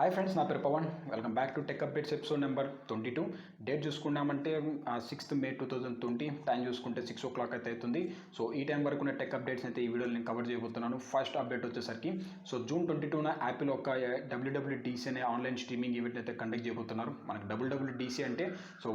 Hi friends, నా పేరు Pavan. Welcome back to tech updates episode number 22. Date చూసుకున్నామంటే 6th May 2020. Time చూసుకుంటే 6 o'clock అయితే అవుతుంది. సో ఈ టైం వరకు ఉన్న టెక్ అప్డేట్స్ అయితే ఈ వీడియోలో నేను కవర్ చేయబోతున్నాను. ఫస్ట్ అప్డేట్ వచ్చేసరికి June 22న యాపిల్ ఒక WWDC అనే ఆన్లైన్ స్ట్రీమింగ్ ఈవెంట్ అయితే కండక్ట్ చేయబోతున్నారు. మనకి WWDC అంటే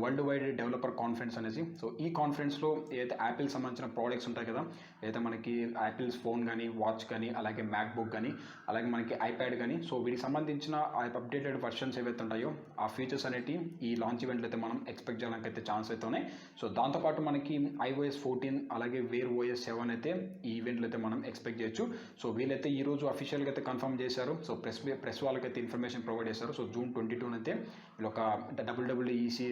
వరల్డ్ వైడ్ డెవలపర్ కాన్ఫరెన్స్ అనేసి. ఈ కాన్ఫరెన్స్లో ఏదైతే యాపిల్ సంబంధించిన ప్రోడక్ట్స్ ఉంటాయి కదా, ఏదైతే మనకి యాపిల్స్ ఫోన్ కానీ, వాచ్ కానీ, అలాగే మ్యాక్బుక్ కానీ, అలాగే మనకి ఐప్యాడ్ కానీ, వీటికి సంబంధించిన అప్డేటెడ్ వర్షన్స్ ఏవైతే ఉంటాయో ఆ ఫీచర్స్ అనేవి ఈ లాంచ్ ఈవెంట్లో అయితే మనం ఎక్స్పెక్ట్ చేయడానికి అయితే ఛాన్స్ అయితే ఉన్నాయి. దాంతోపాటు మనకి iOS 14 అలాగే Wear OS 7 అయితే ఈ ఈవెంట్లో అయితే మనం ఎక్స్పెక్ట్ చేయొచ్చు. వీళ్ళైతే ఈరోజు అఫీషియల్గా అయితే కన్ఫర్మ్ చేశారు. ప్రెస్ వాళ్ళకైతే ఇన్ఫర్మేషన్ ప్రొవైడ్ చేశారు. June 22 అయితే వీళ్ళు ఒక WWDC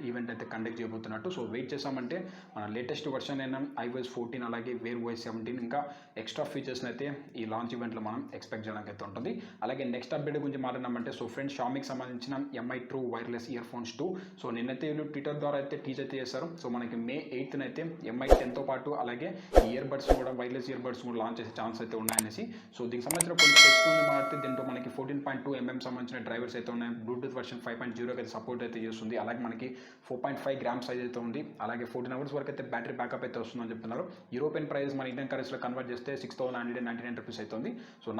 ఈవెంట్ అయితే కండక్ట్ చేయబోతున్నట్టు. వెయిట్ చేసామంటే మన లేటెస్ట్ వర్షన్ అయిన iOS 14 అలాగే Wear OS 17 ఇంకా ఎక్స్ట్రా ఫీచర్స్ని అయితే ఈ లాంచ్ ఈవెంట్లో మనం ఎక్స్పెక్ట్ చేయడానికి అయితే ఉంటుంది. అలాగే నెక్స్ట్ అప్డేట్ గురించి మాట్లాడినామంటే ఫ్రెండ్స్, Xiaomiకి సంబంధించిన Mi True wireless ear phones 2 నిన్నైతే వీళ్ళు ట్విట్టర్ ద్వారా అయితే టీజ్ అయితే చేశారు. మనకి May 8th అయితే Mi 10తో పాటు అలాగే ఇయర్ బడ్స్ కూడా, వైర్లెస్ ఇయర్ బడ్స్ కూడా లాంచ్ చేసే ఛాన్స్ అయితే ఉన్నాయనేసి. దీనికి సంబంధించిన కొన్ని టెక్స్ట్ మాట్లాడితే దీంట్లో మనకి 14.2 mm సంబంధించిన డ్రైవర్స్ అయితే ఉన్నాయి. బ్లూటూత్ వర్షన్ 5.0 అయితే సపోర్ట్ అయితే చేస్తుంది. అలాగే మనకి 4.5 grams సైజ్ అయితే ఉంది. అలాగే 14 hours వరకు అయితే బ్యాటరీ బ్యాకప్ అయితే వస్తుందని చెప్తున్నారు. యూరోపియన్ ప్రైస్ మన ఇండియన్ కరెన్సీలో కన్వర్ట్ చేస్తే 6,999 రూపీస్ అవుతుంది.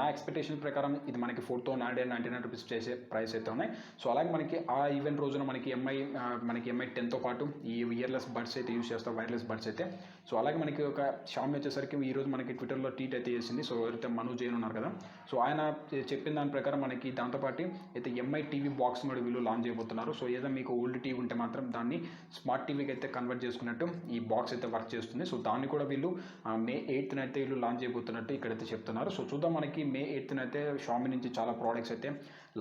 నా ఎక్స్పెక్టేషన్ ప్రకారం ఇది మనకి 4,999 రూపీస్ చేసే ప్రైస్ అయితే ఉన్నాయి. అలాగే మనకి ఆ ఈవెంట్ రోజున మనకి Mi 10తో పాటు ఈ ఇయర్లెస్ బడ్స్ అయితే యూస్ చేస్తాం, వైర్లెస్ బడ్స్ అయితే. అలాగే మనకి ఒక Xiaomi వచ్చేసరికి ఈరోజు మనకి ట్విట్టర్లో ట్వీట్ అయితే చేసింది. ఎవరైతే మను జైన్ ఉన్నారు కదా, ఆయన చెప్పిన దాని ప్రకారం మనకి దాంతోపాటు అయితే Mi TV బాక్స్ కూడా వీళ్ళు లాంచ్ చేయబోతున్నారు. ఏదో మీకు ఓల్డ్ టీవీ ఉంటే మాత్రం దాన్ని స్మార్ట్ టీవీకి అయితే కన్వర్ట్ చేసుకున్నట్టు ఈ బాక్స్ అయితే వర్క్ చేస్తుంది. దాన్ని కూడా వీళ్ళు May 8th అయితే వీళ్ళు లాంచ్ చేయబోతున్నట్టు ఇక్కడైతే చెప్తున్నారు. చూద్దాం, మనకి May 8th అయితే Xiaomi నుంచి చాలా ప్రోడక్ట్స్ అయితే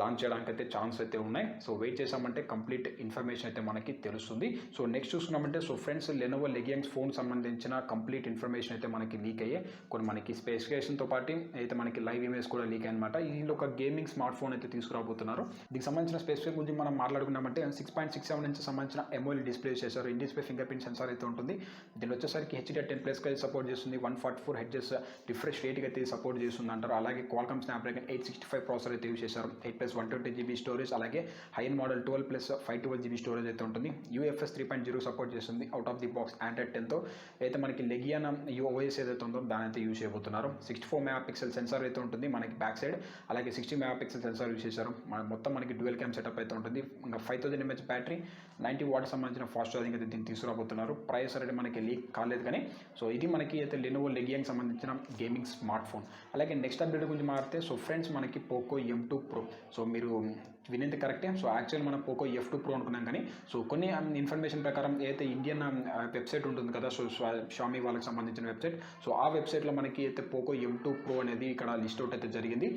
లాంచ్ చేయడానికి అయితే ఛాన్స్ అయితే ఉన్నాయి. వెయిట్ చేసామంటే కంప్లీట్ ఇన్ఫర్మేషన్ అయితే మనకి తెలుస్తుంది. నెక్స్ట్ చూసుకున్నామంటే ఫ్రెండ్స్, లెనోవో లెగియన్స్ ఫోన్ సంబంధించిన కంప్లీట్ ఇన్ఫర్మేషన్ అయితే మనకి లీక్ అయ్యే కొన్ని మనకి స్పెసిఫికేషన్తో పాటు అయితే మనకి లైవ్ ఇమేజ్ కూడా లీక్ అయ్యనమాట. ఇది ఒక గేమింగ్ స్మార్ట్ ఫోన్ అయితే తీసుకురాబోతున్నారు. దీనికి సంబంధించిన స్పెసిఫిక్ గురించి మనం మాట్లాడుకున్నామంటే 6.67 ఇంచ్ సంబంధించిన AMOLED డిస్ప్లే చేశారు. In display finger print censor అయితే ఉంటుంది. దీనిలో వచ్చేసరికి HDR10+ అయితే సపోర్ట్ చేస్తుంది. 144 Hz రిఫ్రెష్ రేట్కి అయితే సపోర్ట్ చేస్తుంది అంటారు. అలాగే Qualcomm Snapdragon 865 ప్రాసెసర్ అయితే యూస్ చేశారు. 8+120GB స్టోరేజ్, అలాగే high end model 12+512GB storage అయితే ఉంటుంది. UFS 3.0 సపోర్ట్ చేస్తుంది. Out of the box Android 10తో అయితే మనకి లెగియానా OS ఏదైతే ఉందో దాని అయితే యూస్ చేయబోతున్నారు. 64 MP సెన్సార్ అయితే ఉంటుంది మనకి బ్యాక్ సైడ్, అలాగే 60 MP సెన్సార్ యూస్ చేశారు. మొత్తం మనకి డ్యూయల్ క్యామ్ సెటప్ అయితే ఉంటుంది. ఇంకా 5000 mAh బ్యాటరీ, 90 watts సంబంధించిన ఫాస్ట్ ఛార్జింగ్ అయితే దీన్ని తీసుకురాబోతున్నారు. ప్రైస్ అనేది మనకి లీక్ కాలేదు కానీ ఇది మనకి అయితే లెనోవో లెగియాకి సంబంధించిన గేమింగ్ స్మార్ట్ ఫోన్. అలాగే నెక్స్ట్ అప్డేట్ గురించి మాట్లాడితే ఫ్రెండ్స్, మనకి పోకో M2 Pro. మీరు వినేది కరెక్టే. యాక్చువల్ మనం పోకో F2 Pro అనుకున్నాం కానీ కొన్ని ఇన్ఫర్మేషన్ ప్రకారం ఏదైతే ఇండియన్ వెబ్సైట్ ఉంటుంది కదా, Xiaomi వాళ్ళకి సంబంధించిన వెబ్సైట్, ఆ వెబ్సైట్లో మనకి అయితే పోకో M2 Pro అనేది ఇక్కడ లిస్ట్ అవుట్ అయితే జరిగింది.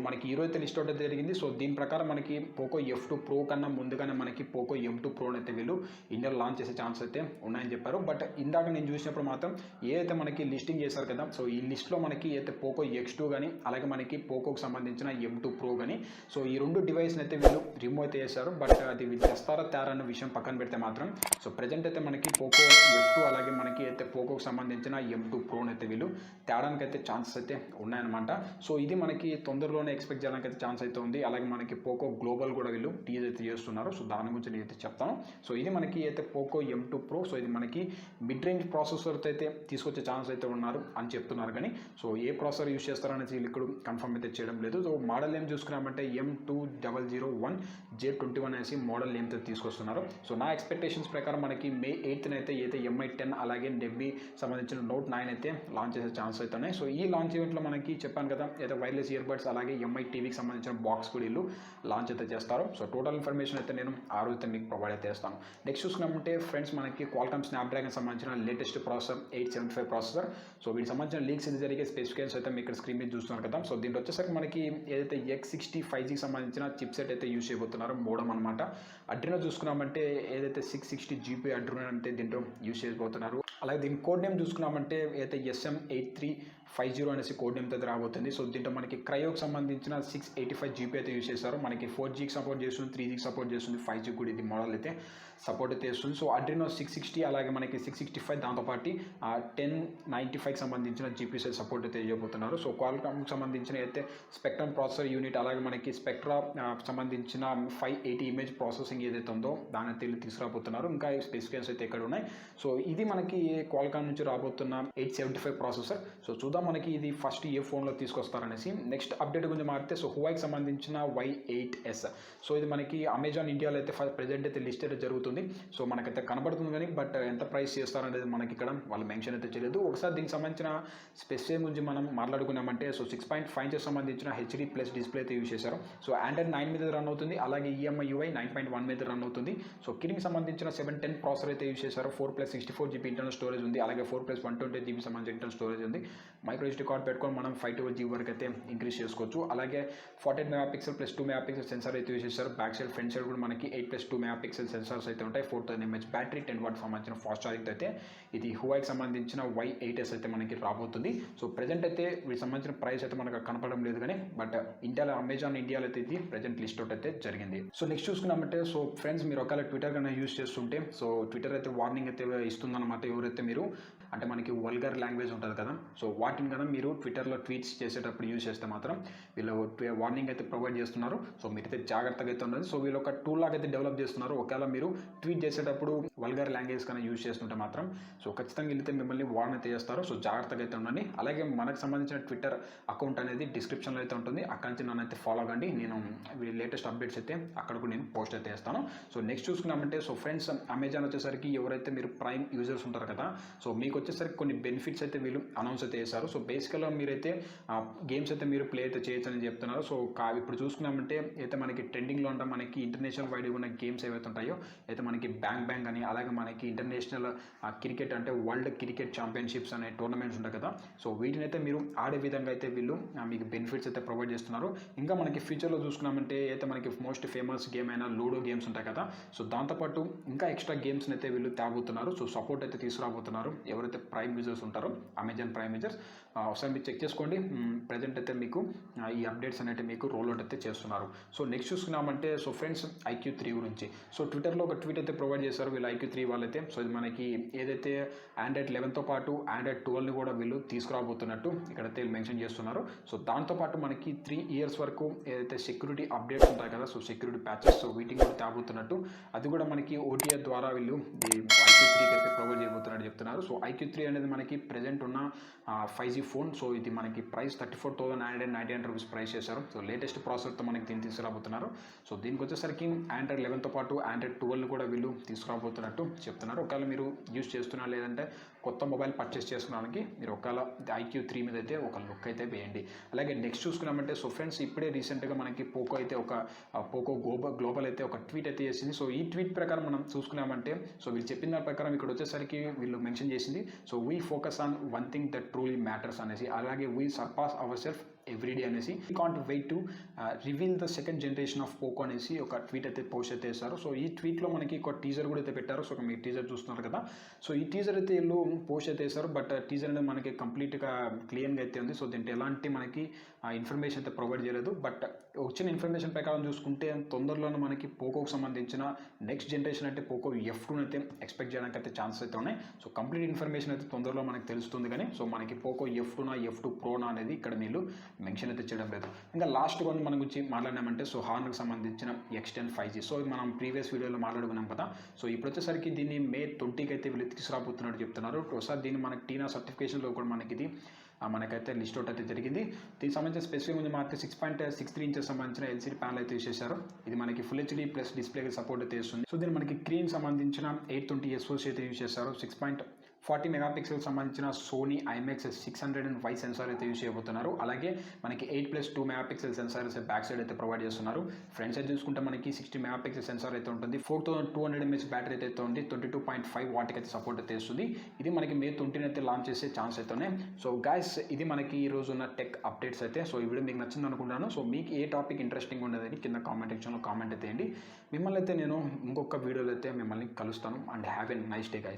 మనకి ఈరోజు అయితే లిస్ట్ అవుట్ అయితే జరిగింది. దీని ప్రకారం మనకి పోకో F2 Pro కన్నా ముందుగానే మనకి పోకో M2 Pro అయితే వీళ్ళు ఇండియాలో లాంచ్ చేసే ఛాన్స్ అయితే ఉన్నాయని చెప్పారు. బట్ ఇందాక నేను చూసినప్పుడు మాత్రం ఏదైతే మనకి లిస్టింగ్ చేశారు కదా, ఈ లిస్ట్లో మనకి అయితే పోకో X2 కానీ, అలాగే మనకి పోకోకి సంబంధించిన M2 Pro కానీ, ఈ రెండు డివైస్ని అయితే వీళ్ళు రిమూవ్ అయితే చేశారు. బట్ అది వీళ్ళు తెస్తారా తేరా అన్న విషయం పక్కన పెడితే మాత్రం ప్రజెంట్ అయితే మనకి పోకో F2 అలాగే మనకి అయితే పోకోకి సంబంధించిన M2 Pro అయితే వీళ్ళు తేడానికి అయితే ఛాన్సెస్ అయితే ఉన్నాయన్నమాట. ఇది మనకి తొందరలోనే ఎక్స్పెక్ట్ చేయడానికి అయితే ఛాన్స్ అయితే ఉంది. అలాగే మనకి పోకో గ్లోబల్ కూడా వీళ్ళు టీజ్ అయితే చేస్తున్నారు. దాని గురించి నేను అయితే చెప్తాను. ఇది మనకి అయితే పోకో M2 Pro. ఇది మనకి మిడ్ రేంజ్ ప్రాసెసర్తో అయితే తీసుకొచ్చే ఛాన్స్ అయితే ఉన్నారు అని చెప్తున్నారు కానీ ఏ ప్రాసెసర్ యూస్ చేస్తారనేది వీళ్ళు ఇక్కడ కన్ఫర్మ్ అయితే చేయడం లేదు. మోడల్ ఏం చూసుకున్నామంటే M2001J21 అనేసి మోడల్ నేమ్తో తీసుకొస్తున్నారు. నా ఎక్స్పెక్టేషన్స్ ప్రకారం మనకి May 8th అయితే Mi 10 అలాగే డెబ్బీ సంబంధించిన Note 9 అయితే లాంచ్ చేసే ఛాన్స్ అయితే ఉన్నాయి. ఈ లాంచ్ ఈవెంట్లో మనకి చెప్పాను కదా, అయితే వైర్లెస్ ఇయర్ బడ్స్ అలాగే Mi టీవీకి సంబంధించిన బాక్స్ కూడా వీళ్ళు లాంచ్ అయితే చేస్తారు. టోటల్ ఇన్ఫర్మేషన్ అయితే నేను ఆ రోజు మీకు ప్రొవైడ్ అయితే చేస్తాను. నెక్స్ట్ చూసుకున్నామంటే ఫ్రెండ్స్, మనకి Qualcomm Snapdragon సంబంధించిన లేటెస్ట్ ప్రాసెసర్ 875 ప్రాసెసర్. వీటికి సంబంధించిన లీక్స్ ఇది జరిగే స్పెసిఫికేషన్స్ అయితే మీకు ఇక్కడ స్క్రీన్ మీద చూస్తున్నారు కదా. దీంట్లో వచ్చేసరికి మనకి ఏదైతే X60 5G సంబంధించిన చిప్సెట్ అయితే యూస్ చేయబోతున్నారు, మోడమ్ అనమాట. అడ్రినో చూసుకున్నామంటే ఏదైతే 660GB అడ్రినో అంటే దీంట్లో యూస్ చేయబోతున్నారు. అలాగే దీని కోడ్ నేమ్ చూసుకున్నామంటే అయితే SM83 50 అనేసి కోడ్ నేమ్తో అయితే రాబోతుంది. సో దీంట్లో మనకి క్రయోకి సంబంధించిన 685 జీబీ అయితే యూస్ చేస్తారు. మనకి 4Gకి సపోర్ట్ చేస్తుంది, 3Gకి సపోర్ట్ చేస్తుంది, 5G కూడా ఇది మోడల్ అయితే సపోర్ట్ అయితే చేస్తుంది. సో అడ్రినో 660 అలాగే మనకి 665 దాంతోపాటు 1095కి సంబంధించిన జీపీఎస్ సపోర్ట్ అయితే చేయబోతున్నారు. సో క్వాల్కామ్కి సంబంధించిన అయితే స్పెక్ట్రమ్ ప్రాసెసర్ యూనిట్ అలాగే మనకి స్పెక్ట్రా సంబంధించిన 580 ఇమేజ్ ప్రాసెసింగ్ ఏదైతే ఉందో దాన్ని తీసుకురాబోతున్నారు. ఇంకా స్పెసిఫికేషన్స్ అయితే ఇక్కడ ఉన్నాయి. సో ఇది మనకి క్వాల్కామ్ నుంచి రాబోతున్న 875 ప్రాసెసర్. సో చూద్దాం మనకి ఇది ఫస్ట్ ఏ ఫోన్లో తీసుకొస్తారనేసి. నెక్స్ట్ అప్డేట్ గురించి మారితే సో హువాయికి సంబంధించిన Y8s. సో ఇది మనకి అమెజాన్ ఇండియాలో అయితే ప్రెజెంట్ అయితే లిస్ట్ అయితే జరుగుతుంది. సో మనకైతే కనబడుతుంది కానీ బట్ ఎంత ప్రైస్ చేస్తారనేది మనకి ఇక్కడ వాళ్ళు మెన్షన్ అయితే చేయలేదు. ఒకసారి దీనికి సంబంధించిన స్పెసిఫికేషన్ గురించి మనం మాట్లాడుకున్నామంటే సో 6.5 ఇంచెస్ సంబంధించిన హెచ్డీ ప్లస్ డిస్ప్లే అయితే యూజ్ చేశారు. సో ఆండ్రాయిడ్ 9 మీద రన్ అవుతుంది, అలాగే ఈఎంఐ UI 9.1 మీద రన్ అవుతుంది. సో కిరింగ్ సంబంధించిన 710 ప్రాసెసర్ అయితే యూజ్ చేశారు. 4+64 GB ఇంటర్నల్ స్టోరేజ్ ఉంది, అలాగే 4+128 GB సంబంధించిన ఇంటర్నల్ స్టోరేజ్ ఉంది. మైక్రో SD కార్డ్ పెట్టుకొని మనం 512 GB వరకు అయితే ఇంక్రీజ్ చేసుకోవచ్చు. అలాగే 48 మెగాపిక్సెల్ ప్లస్ 2 మెగాపిక్సెల్ సెన్సార్ అయితే యూజ్ చేశారు. బ్యాక్ సైడ్ ఫ్రంట్ సైడ్ కూడా మనకి 8+2 మెగాపిక్సెల్ సెన్సార్స్ అయితే ఉంటాయి. 4000 mAh బ్యాటరీ, 10 వాట్ సంబంధించిన ఫాస్ట్ ఛార్జింగ్ అయితే ఇది హువాయికి సంబంధించిన Y8s అయితే మనకి రాబోతుంది. సో ప్రెజెంట్ అయితే వీటికి సంబంధించిన ప్రైస్ అయితే మనకు కనపడడం లేదు కానీ బట్ ఇండియాలో అమెజాన్ ఇండియాలో అయితే ఇది ప్రెజెంట్ లిస్ట్ అవుట్ అయితే జరిగింది. సో నెక్స్ట్ చూసుకున్నామంటే సో ఫ్రెండ్స్ మీరు ఒకవేళ ట్విట్టర్ కన్నా యూజ్ చేస్తుంటే సో ట్విట్టర్ అయితే వార్నింగ్ అయితే ఇస్తుందన్నమాట. ఎవరైతే మీరు అంటే మనకి వల్గర్ లాంగ్వేజ్ ఉంటుంది కదా, సో వాటిని కన్నా మీరు ట్విట్టర్లో ట్వీట్స్ చేసేటప్పుడు యూజ్ చేస్తే మాత్రం వీళ్ళు వార్నింగ్ అయితే ప్రొవైడ్ చేస్తున్నారు. సో మీరైతే జాగ్రత్తగా అయితే ఉండదు. సో వీళ్ళు ఒక టూల్ లాగా అయితే డెవలప్ చేస్తున్నారు. ఒకవేళ మీరు ట్వీట్ చేసేటప్పుడు వల్గర్ లాంగ్వేజ్ కన్నా యూజ్ చేస్తుంటే మాత్రం సో ఖచ్చితంగా వెళ్తే మిమ్మల్ని వార్న్ అయితే చేస్తారు. సో జాగ్రత్తగా అయితే ఉండండి. అలాగే మనకు సంబంధించిన ట్విట్టర్ అకౌంట్ అనేది డిస్క్రిప్షన్లో అయితే ఉంటుంది. అక్కడి నుంచి నన్ను అయితే ఫాలో అవ్వండి. నేను లేటెస్ట్ అప్డేట్స్ అయితే అక్కడ కూడా నేను పోస్ట్ అయితే చేస్తాను. సో నెక్స్ట్ చూసుకున్నామంటే సో ఫ్రెండ్స్ అమెజాన్ వచ్చేసరికి ఎవరైతే మీరు ప్రైమ్ యూజర్స్ ఉంటారు కదా, సో మీకు వచ్చేసరికి కొన్ని బెనిఫిట్స్ అయితే వీళ్ళు అనౌన్స్ అయితే చేశారు. సో బేసికల్గా మీరైతే గేమ్స్ అయితే మీరు ప్లే అయితే చేయొచ్చు అని చెప్తున్నారు. సో ఇప్పుడు చూసుకున్నామంటే అయితే మనకి ట్రెండింగ్లో ఉంటాం మనకి ఇంటర్నేషనల్ వైడ్గా ఉన్న గేమ్స్ ఏవైతే ఉంటాయో అయితే మనకి బ్యాంగ్ అని, అలాగే మనకి ఇంటర్నేషనల్ క్రికెట్ అంటే వరల్డ్ క్రికెట్ ఛాంపియన్షిప్స్ అనే టోర్నమెంట్స్ ఉంటాయి కదా, సో వీటిని అయితే మీరు ఆడే విధంగా అయితే వీళ్ళు మీకు బెనిఫిట్స్ అయితే ప్రొవైడ్ చేస్తున్నారు. ఇంకా మనకి ఫ్యూచర్లో చూసుకున్నామంటే అయితే మనకి మోస్ట్ ఫేమస్ గేమ్ అయిన లూడో గేమ్స్ ఉంటాయి కదా, సో దాంతోపాటు ఇంకా ఎక్స్ట్రా గేమ్స్ని అయితే వీళ్ళు తేబోతున్నారు. సో సపోర్ట్ అయితే తీసుకురాబోతున్నారు ఎవరైతే ప్రైమ్ యూజర్స్ ఉంటారో, అమెజాన్ ప్రైమ్ యూజర్స్. ఒకసారి మీరు చెక్ చేసుకోండి. ప్రజెంట్ అయితే మీకు ఈ అప్డేట్స్ అనేవి మీకు రోల్ అవుట్ అయితే చేస్తున్నారు. సో నెక్స్ట్ చూసుకున్నామంటే సో ఫ్రెండ్స్ IQ3 గురించి సో ట్విట్టర్లో ఒక ట్వీట్ అయితే ప్రొవైడ్ చేశారు వీళ్ళు IQ3 వాళ్ళైతే. సో ఇది మనకి ఏదైతే ఆండ్రాయిడ్ 11తో పాటు ఆండ్రాయిడ్ 12ని కూడా వీళ్ళు తీసుకురాబోతున్నట్టు ఇక్కడైతే మెన్షన్ చేస్తున్నారు. సో దాంతోపాటు మనకి 3 years వరకు ఏదైతే సెక్యూరిటీ అప్డేట్స్ ఉంటాయి కదా, సో సెక్యూరిటీ ప్యాచెస్, సో వీటిని కూడా తేబోతున్నట్టు అది కూడా మనకి OTA ద్వారా వీళ్ళు IQ3కి అయితే ప్రొవైడ్ చేయబోతున్నట్టు చెప్తున్నారు. సో IQ3 అనేది మనకి ప్రెజెంట్ ఉన్న 5G ఫోన్. సో ఇది మనకి ప్రైస్ 34,999 రూపీస్ ప్రైస్ చేశారు. సో లేటెస్ట్ ప్రాసెసర్తో మనకి దీన్ని తీసుకురాబోతున్నారు. సో దీనికి వచ్చేసరికి ఆండ్రాయిడ్ 11తో పాటు ఆండ్రాయిడ్ 12 కూడా వీళ్ళు తీసుకురాబోతున్నట్టు చెప్తున్నారు. ఒకవేళ మీరు యూజ్ చేస్తున్నారు లేదంటే కొత్త మొబైల్ పర్చేస్ చేసుకోవడానికి మీరు ఒకవేళ IQ3 మీద అయితే ఒక లుక్ అయితే వేయండి. అలాగే నెక్స్ట్ చూసుకున్నామంటే సో ఫ్రెండ్స్ ఇప్పుడే రీసెంట్గా మనకి పోకో అయితే ఒక పోకో గ్లోబల్ అయితే ఒక ట్వీట్ అయితే చేసింది. సో ఈ ట్వీట్ ప్రకారం మనం చూసుకున్నామంటే సో వీళ్ళు చెప్పిన దాని ప్రకారం ఇక్కడ వచ్చేసరికి వీళ్ళు మెన్షన్ చేసింది so we focus on one thing that truly matters అనేసి, అలాగే we surpass our self everyday అనేసి, can't wait to reveal the second generation of Poco అనేసి ఒక ట్వీట్ అయితే పోస్ట్ అయితే చేశారు. సో ఈ ట్వీట్లో మనకి ఒక టీజర్ కూడా అయితే పెట్టారు. సో మీరు టీజర్ చూస్తున్నారు కదా, సో ఈ టీజర్ అయితే వీళ్ళు పోస్ట్ అయితే చేశారు. బట్ టీజర్ అనేది మనకి కంప్లీట్గా క్లియర్గా అయితే ఉంది. సో దీంట్లో ఎలాంటి మనకి ఇన్ఫర్మేషన్ అయితే ప్రొవైడ్ చేయలేదు. బట్ వచ్చిన ఇన్ఫర్మేషన్ ప్రకారం చూసుకుంటే తొందరలోనే మనకి పోకోకి సంబంధించిన నెక్స్ట్ జనరేషన్ అంటే పోకో F2 అయితే ఎక్స్పెక్ట్ చేయడానికి అయితే ఛాన్సెస్ అయితే ఉన్నాయి. సో కంప్లీట్ ఇన్ఫర్మేషన్ అయితే తొందరలో మనకి తెలుస్తుంది కానీ సో మనకి పోకో F2 F2 ప్రోనా అనేది ఇక్కడ వీళ్ళు మెన్షన్ అయితే చేయడం లేదు. ఇంకా లాస్ట్ కొన్ని మన గురించి మాట్లాడినామంటే సో హార్న్కి సంబంధించిన x10 5G. సో మనం ప్రీవియస్ వీడియోలో మాట్లాడుకున్నాం కదా, సో ఇప్పుడు వచ్చేసరికి దీన్ని May 20కి అయితే వీళ్ళు తీసుకురాబోతున్నట్టు చెప్తున్నారు. ఒకసారి దీన్ని మనకి టీనా సర్టిఫికేషన్లో కూడా మనకి ఇది మనకైతే లిస్ట్ అవుట్ అయితే జరిగింది. దీనికి సంబంధించిన స్పెసిఫిక్ ముందు మాత్రం 6.63 ఇంచెస్ సంబంధించిన LCD ప్యానల్ అయితే యూస్ చేశారు. ఇది మనకి ఫుల్ HD ప్లస్ డిస్ప్లేకి సపోర్ట్ అయితే చేస్తుంది. సో దీన్ని మనకి స్క్రీన్ సంబంధించిన 820 SOC అయితే యూస్ చేశారు. 6.40 మెగాపిక్సెల్ సంబంధించిన సోనీ IMX 600Y సెన్సార్ అయితే యూస్ చేయబోతున్నారు. అలాగే మనకి 8+2 మెగాపిక్సెల్ సెన్సార్ బ్యాక్ సైడ్ అయితే ప్రొవైడ్ చేస్తున్నారు. ఫ్రంట్ సైడ్ చూసుకుంటే మనకి 60 మెగాపిక్సెల్ సెన్సార్ అయితే ఉంటుంది. 4200 mAh బ్యాటరీ అయితే ఉంది. 22.5 వాట్కి అయితే సపోర్ట్ అయితే చేస్తుంది. ఇది మనకి May 20 అయితే లాంచ్ చేసే ఛాన్స్ అయితే ఉన్నాయి. సో గైస్ ఇది మనకి ఈ రోజు ఉన్న టెక్ అప్డేట్స్ అయితే. సో ఈ వీడియో మీకు నచ్చింది అనుకుంటాను. సో మీకు ఏ టాపిక్ ఇంట్రెస్టింగ్ ఉండదని కింద కామెంట్ సెక్షన్లో కామెంట్ అయితే చేయండి. మిమ్మల్ని అయితే నేను ఇంకొక వీడియోలో అయితే మిమ్మల్ని కలుస్తాను. And have a nice day guys.